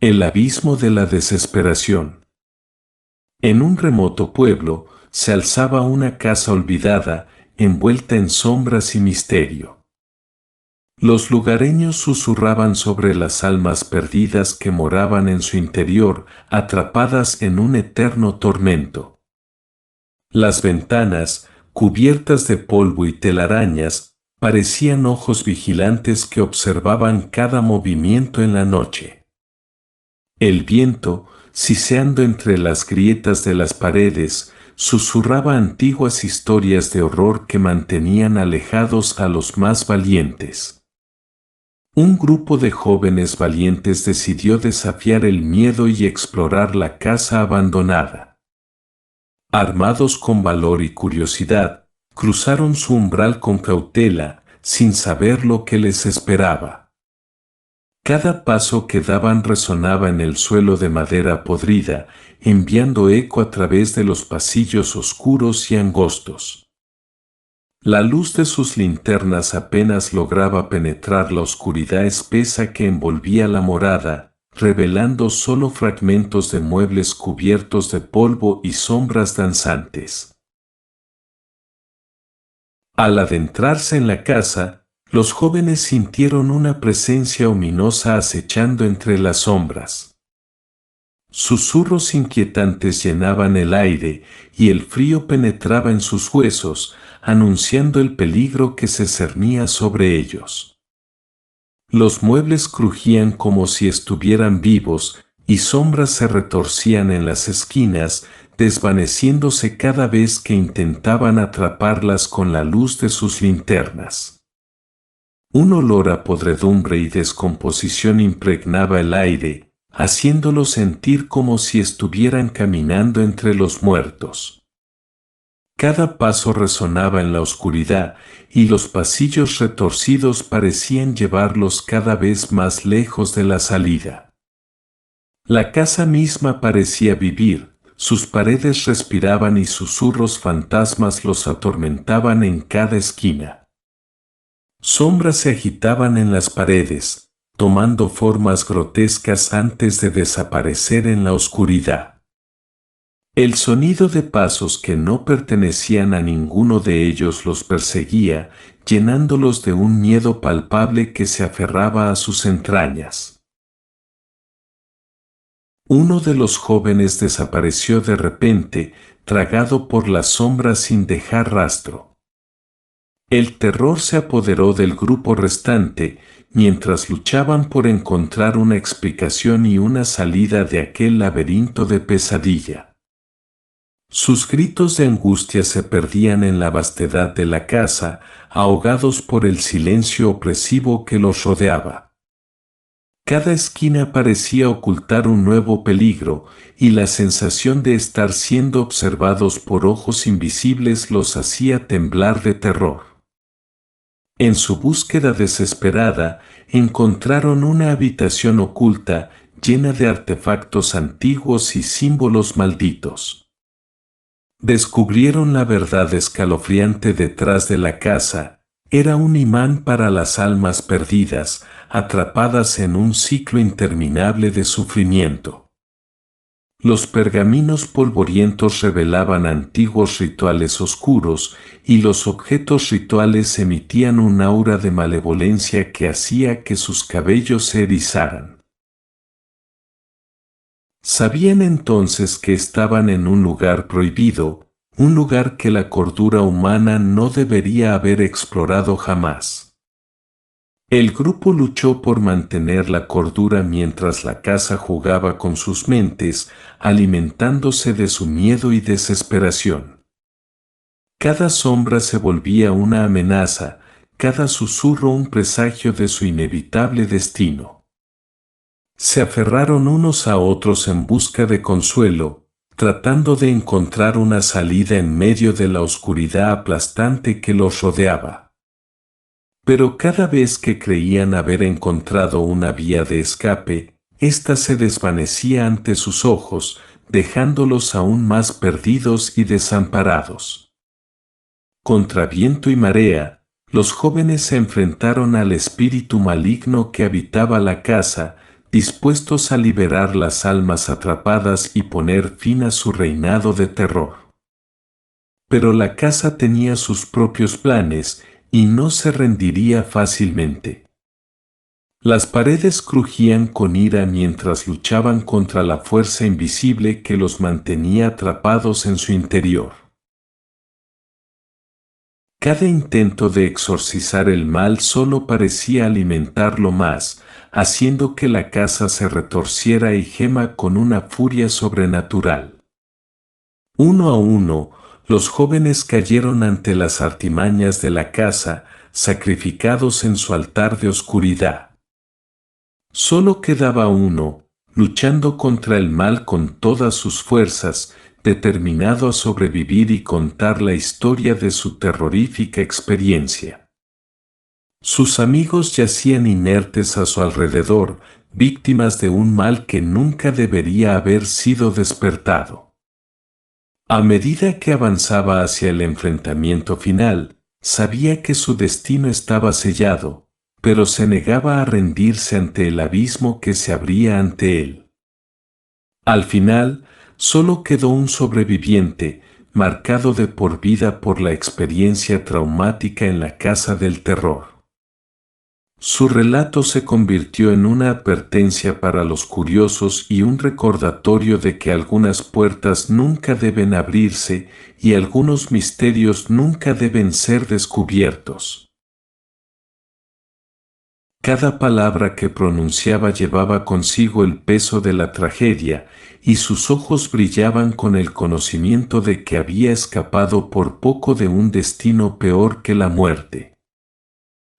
El abismo de la desesperación. En un remoto pueblo se alzaba una casa olvidada, envuelta en sombras y misterio. Los lugareños susurraban sobre las almas perdidas que moraban en su interior, atrapadas en un eterno tormento. Las ventanas, cubiertas de polvo y telarañas, parecían ojos vigilantes que observaban cada movimiento en la noche. El viento, siseando entre las grietas de las paredes, susurraba antiguas historias de horror que mantenían alejados a los más valientes. Un grupo de jóvenes valientes decidió desafiar el miedo y explorar la casa abandonada. Armados con valor y curiosidad, cruzaron su umbral con cautela, sin saber lo que les esperaba. Cada paso que daban resonaba en el suelo de madera podrida, enviando eco a través de los pasillos oscuros y angostos. La luz de sus linternas apenas lograba penetrar la oscuridad espesa que envolvía la morada, revelando solo fragmentos de muebles cubiertos de polvo y sombras danzantes. Al adentrarse en la casa, los jóvenes sintieron una presencia ominosa acechando entre las sombras. Susurros inquietantes llenaban el aire y el frío penetraba en sus huesos, anunciando el peligro que se cernía sobre ellos. Los muebles crujían como si estuvieran vivos y sombras se retorcían en las esquinas, desvaneciéndose cada vez que intentaban atraparlas con la luz de sus linternas. Un olor a podredumbre y descomposición impregnaba el aire, haciéndolo sentir como si estuvieran caminando entre los muertos. Cada paso resonaba en la oscuridad y los pasillos retorcidos parecían llevarlos cada vez más lejos de la salida. La casa misma parecía vivir, sus paredes respiraban y susurros fantasmas los atormentaban en cada esquina. Sombras se agitaban en las paredes, tomando formas grotescas antes de desaparecer en la oscuridad. El sonido de pasos que no pertenecían a ninguno de ellos los perseguía, llenándolos de un miedo palpable que se aferraba a sus entrañas. Uno de los jóvenes desapareció de repente, tragado por las sombras sin dejar rastro. El terror se apoderó del grupo restante, mientras luchaban por encontrar una explicación y una salida de aquel laberinto de pesadilla. Sus gritos de angustia se perdían en la vastedad de la casa, ahogados por el silencio opresivo que los rodeaba. Cada esquina parecía ocultar un nuevo peligro, y la sensación de estar siendo observados por ojos invisibles los hacía temblar de terror. En su búsqueda desesperada, encontraron una habitación oculta, llena de artefactos antiguos y símbolos malditos. Descubrieron la verdad escalofriante detrás de la casa. Era un imán para las almas perdidas, atrapadas en un ciclo interminable de sufrimiento. Los pergaminos polvorientos revelaban antiguos rituales oscuros, y los objetos rituales emitían un aura de malevolencia que hacía que sus cabellos se erizaran. Sabían entonces que estaban en un lugar prohibido, un lugar que la cordura humana no debería haber explorado jamás. El grupo luchó por mantener la cordura mientras la casa jugaba con sus mentes, alimentándose de su miedo y desesperación. Cada sombra se volvía una amenaza, cada susurro un presagio de su inevitable destino. Se aferraron unos a otros en busca de consuelo, tratando de encontrar una salida en medio de la oscuridad aplastante que los rodeaba. Pero cada vez que creían haber encontrado una vía de escape, ésta se desvanecía ante sus ojos, dejándolos aún más perdidos y desamparados. Contra viento y marea, los jóvenes se enfrentaron al espíritu maligno que habitaba la casa, dispuestos a liberar las almas atrapadas y poner fin a su reinado de terror. Pero la casa tenía sus propios planes y no se rendiría fácilmente. Las paredes crujían con ira mientras luchaban contra la fuerza invisible que los mantenía atrapados en su interior. Cada intento de exorcizar el mal solo parecía alimentarlo más, haciendo que la casa se retorciera y gema con una furia sobrenatural. Uno a uno, los jóvenes cayeron ante las artimañas de la casa, sacrificados en su altar de oscuridad. Solo quedaba uno, luchando contra el mal con todas sus fuerzas, determinado a sobrevivir y contar la historia de su terrorífica experiencia. Sus amigos yacían inertes a su alrededor, víctimas de un mal que nunca debería haber sido despertado. A medida que avanzaba hacia el enfrentamiento final, sabía que su destino estaba sellado, pero se negaba a rendirse ante el abismo que se abría ante él. Al final, solo quedó un sobreviviente, marcado de por vida por la experiencia traumática en la casa del terror. Su relato se convirtió en una advertencia para los curiosos y un recordatorio de que algunas puertas nunca deben abrirse y algunos misterios nunca deben ser descubiertos. Cada palabra que pronunciaba llevaba consigo el peso de la tragedia, y sus ojos brillaban con el conocimiento de que había escapado por poco de un destino peor que la muerte.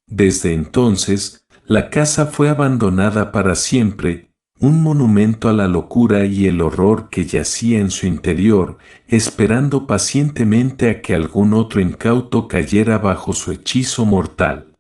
Desde entonces, la casa fue abandonada para siempre, un monumento a la locura y el horror que yacía en su interior, esperando pacientemente a que algún otro incauto cayera bajo su hechizo mortal.